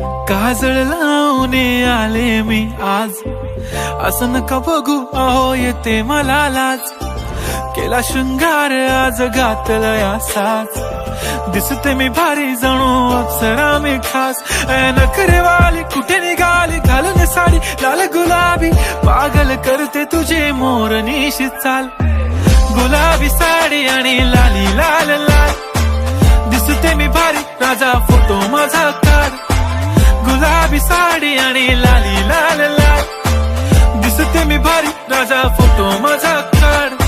काजळ लावून आले मी आज, असं नका बघू अहो येते मला लाज. केला शृंगार आज घातलाय असाच, दिसते मी भारी जणू अप्सरा मी खास. नखरेवाली कुठे निघाली घालून साडी लाल गुलाबी, पागल करते तुझे मोरनीशी चाल. गुलाबी साडी आणि लाली लाल लाल, दिसते मी भारी राजा फोटो माझा काढ. गुलाबी साडी आणि लाली लाल लाल, दिसते मी भारी राजा फोटो माझा काढ.